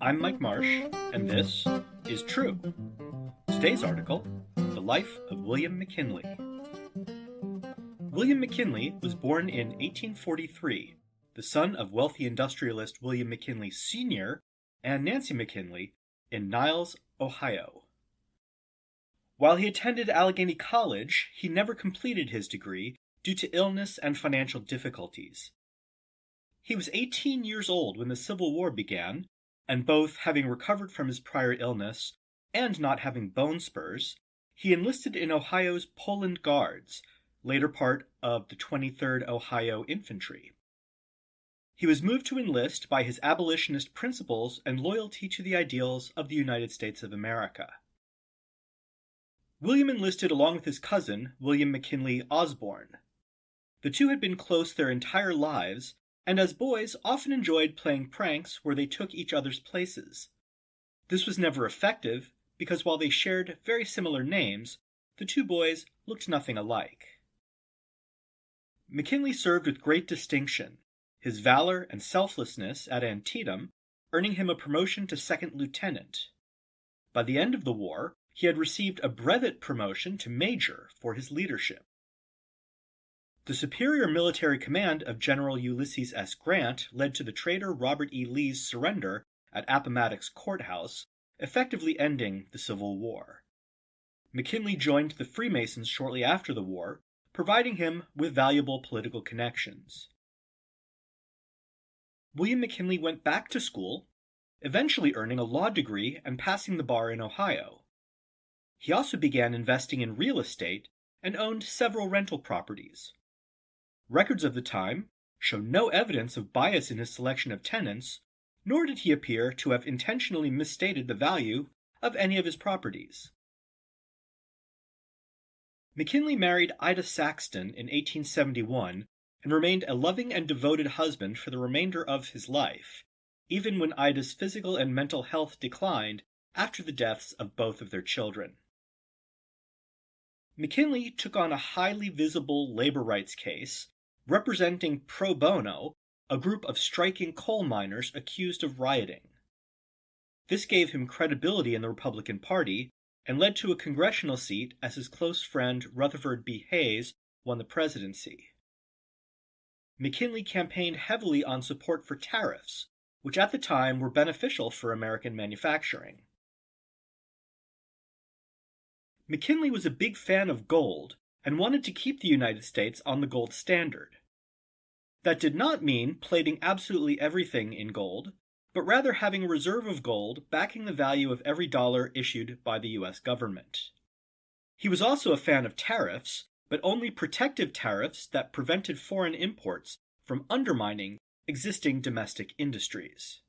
I'm Mike Marsh, and this is True. Today's article, The Life of William McKinley. William McKinley was born in 1843, the son of wealthy industrialist William McKinley Sr. and Nancy McKinley in Niles, Ohio. While he attended Allegheny College, he never completed his degree due to illness and financial difficulties. He was 18 years old when the Civil War began, and both having recovered from his prior illness and not having bone spurs, he enlisted in Ohio's Poland Guards, later part of the 23rd Ohio Infantry. He was moved to enlist by his abolitionist principles and loyalty to the ideals of the United States of America. William enlisted along with his cousin, William McKinley Osborne. The two had been close their entire lives, and as boys often enjoyed playing pranks where they took each other's places. This was never effective, because while they shared very similar names, the two boys looked nothing alike. McKinley served with great distinction, his valor and selflessness at Antietam earning him a promotion to second lieutenant. By the end of the war, he had received a brevet promotion to major for his leadership. The superior military command of General Ulysses S. Grant led to the traitor Robert E. Lee's surrender at Appomattox Courthouse, effectively ending the Civil War. McKinley joined the Freemasons shortly after the war, providing him with valuable political connections. William McKinley went back to school, eventually earning a law degree and passing the bar in Ohio. He also began investing in real estate and owned several rental properties. Records of the time show no evidence of bias in his selection of tenants, nor did he appear to have intentionally misstated the value of any of his properties. McKinley married Ida Saxton in 1871 and remained a loving and devoted husband for the remainder of his life, even when Ida's physical and mental health declined after the deaths of both of their children. McKinley took on a highly visible labor rights case representing pro bono a group of striking coal miners accused of rioting. This gave him credibility in the Republican Party and led to a congressional seat as his close friend Rutherford B. Hayes won the presidency. McKinley campaigned heavily on support for tariffs, which at the time were beneficial for American manufacturing. McKinley was a big fan of gold and wanted to keep the United States on the gold standard. That did not mean plating absolutely everything in gold, but rather having a reserve of gold backing the value of every dollar issued by the U.S. government. He was also a fan of tariffs, but only protective tariffs that prevented foreign imports from undermining existing domestic industries.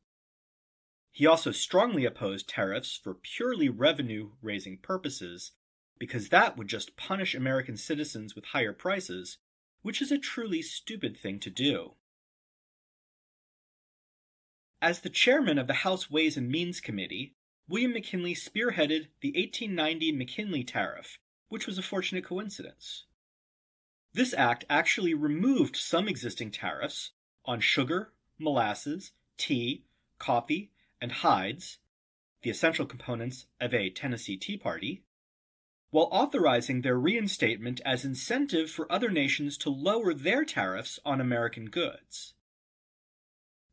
He also strongly opposed tariffs for purely revenue-raising purposes, because that would just punish American citizens with higher prices, which is a truly stupid thing to do. As the chairman of the House Ways and Means Committee, William McKinley spearheaded the 1890 McKinley Tariff, which was a fortunate coincidence. This act actually removed some existing tariffs on sugar, molasses, tea, coffee, and hides, the essential components of a Tennessee Tea Party, while authorizing their reinstatement as incentive for other nations to lower their tariffs on American goods.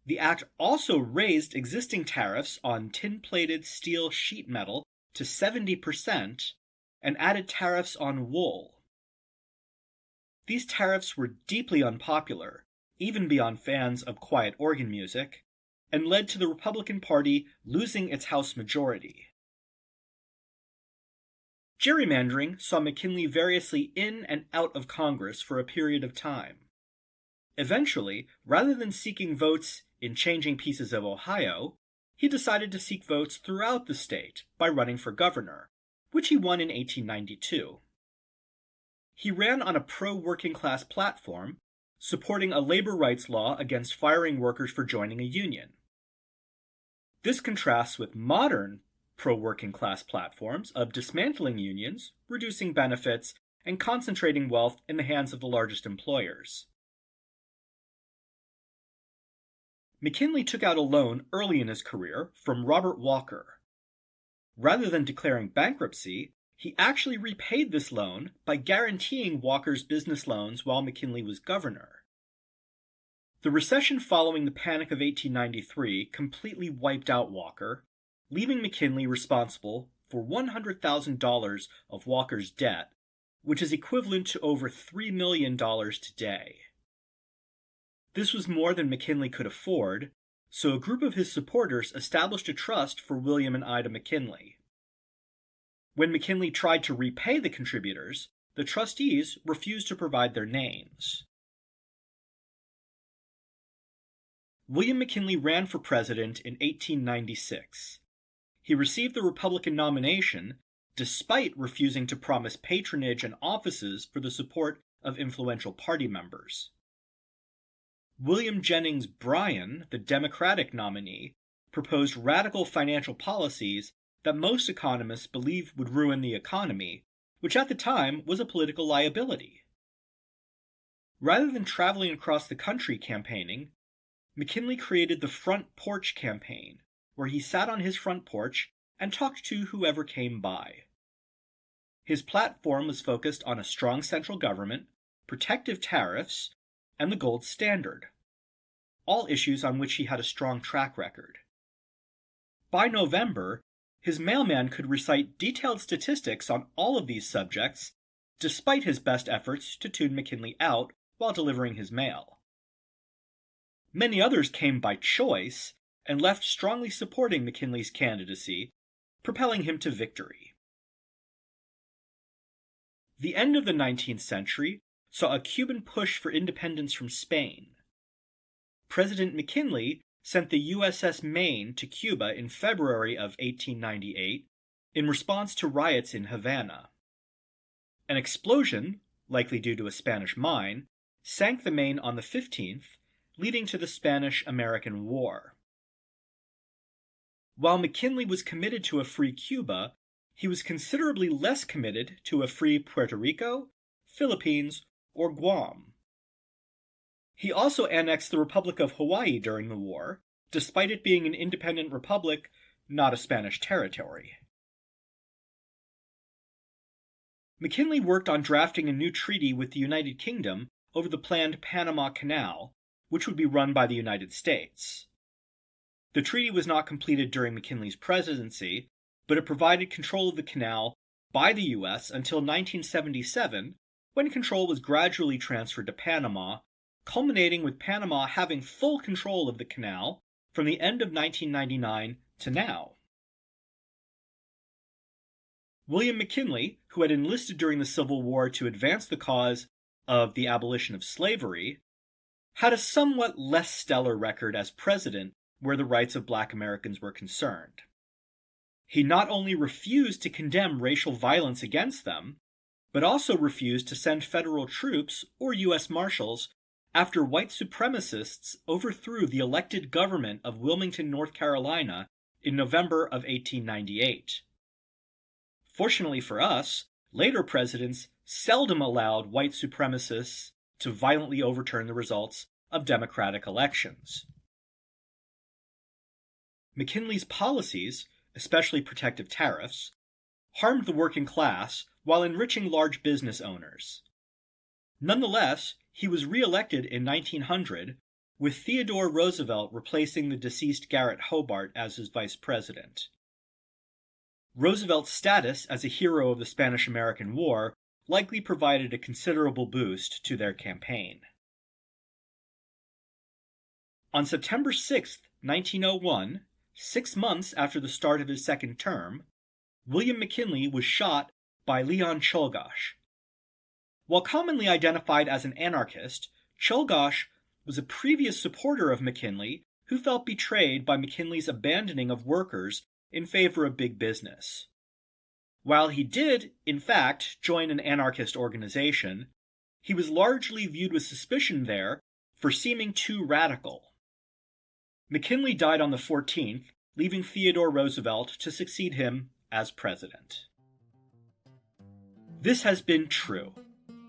The act also raised existing tariffs on tin-plated steel sheet metal to 70% and added tariffs on wool. These tariffs were deeply unpopular, even beyond fans of quiet organ music, and led to the Republican Party losing its House majority. Gerrymandering saw McKinley variously in and out of Congress for a period of time. Eventually, rather than seeking votes in changing pieces of Ohio, he decided to seek votes throughout the state by running for governor, which he won in 1892. He ran on a pro-working class platform, supporting a labor rights law against firing workers for joining a union. This contrasts with modern pro-working class platforms of dismantling unions, reducing benefits, and concentrating wealth in the hands of the largest employers. McKinley took out a loan early in his career from Robert Walker. Rather than declaring bankruptcy, he actually repaid this loan by guaranteeing Walker's business loans while McKinley was governor. The recession following the Panic of 1893 completely wiped out Walker, leaving McKinley responsible for $100,000 of Walker's debt, which is equivalent to over $3 million today. This was more than McKinley could afford, so a group of his supporters established a trust for William and Ida McKinley. When McKinley tried to repay the contributors, the trustees refused to provide their names. William McKinley ran for president in 1896. He received the Republican nomination despite refusing to promise patronage and offices for the support of influential party members. William Jennings Bryan, the Democratic nominee, proposed radical financial policies that most economists believed would ruin the economy, which at the time was a political liability. Rather than traveling across the country campaigning, McKinley created the Front Porch Campaign, where he sat on his front porch and talked to whoever came by. His platform was focused on a strong central government, protective tariffs, and the gold standard, all issues on which he had a strong track record. By November, his mailman could recite detailed statistics on all of these subjects, despite his best efforts to tune McKinley out while delivering his mail. Many others came by choice and left strongly supporting McKinley's candidacy, propelling him to victory. The end of the 19th century saw a Cuban push for independence from Spain. President McKinley sent the USS Maine to Cuba in February of 1898 in response to riots in Havana. An explosion, likely due to a Spanish mine, sank the Maine on the 15th, leading to the Spanish-American War. While McKinley was committed to a free Cuba, he was considerably less committed to a free Puerto Rico, Philippines, or Guam. He also annexed the Republic of Hawaii during the war, despite it being an independent republic, not a Spanish territory. McKinley worked on drafting a new treaty with the United Kingdom over the planned Panama Canal, which would be run by the United States. The treaty was not completed during McKinley's presidency, but it provided control of the canal by the U.S. until 1977, when control was gradually transferred to Panama, culminating with Panama having full control of the canal from the end of 1999 to now. William McKinley, who had enlisted during the Civil War to advance the cause of the abolition of slavery, had a somewhat less stellar record as president where the rights of Black Americans were concerned. He not only refused to condemn racial violence against them, but also refused to send federal troops or U.S. Marshals after white supremacists overthrew the elected government of Wilmington, North Carolina in November of 1898. Fortunately for us, later presidents seldom allowed white supremacists to violently overturn the results of democratic elections. McKinley's policies, especially protective tariffs, harmed the working class while enriching large business owners. Nonetheless, he was re-elected in 1900, with Theodore Roosevelt replacing the deceased Garrett Hobart as his vice president. Roosevelt's status as a hero of the Spanish-American War likely provided a considerable boost to their campaign. On September 6, 1901, 6 months after the start of his second term, William McKinley was shot by Leon Czolgosz. While commonly identified as an anarchist, Czolgosz was a previous supporter of McKinley who felt betrayed by McKinley's abandoning of workers in favor of big business. While he did, in fact, join an anarchist organization, he was largely viewed with suspicion there for seeming too radical. McKinley died on the 14th, leaving Theodore Roosevelt to succeed him as president. This has been True.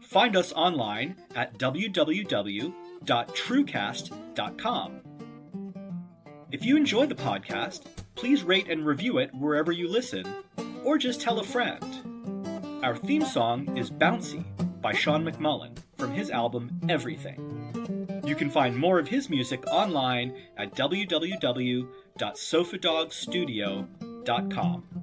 Find us online at www.truecast.com. If you enjoy the podcast, please rate and review it wherever you listen, or just tell a friend. Our theme song is Bouncy by Sean McMullen from his album Everything. You can find more of his music online at www.sofadogstudio.com.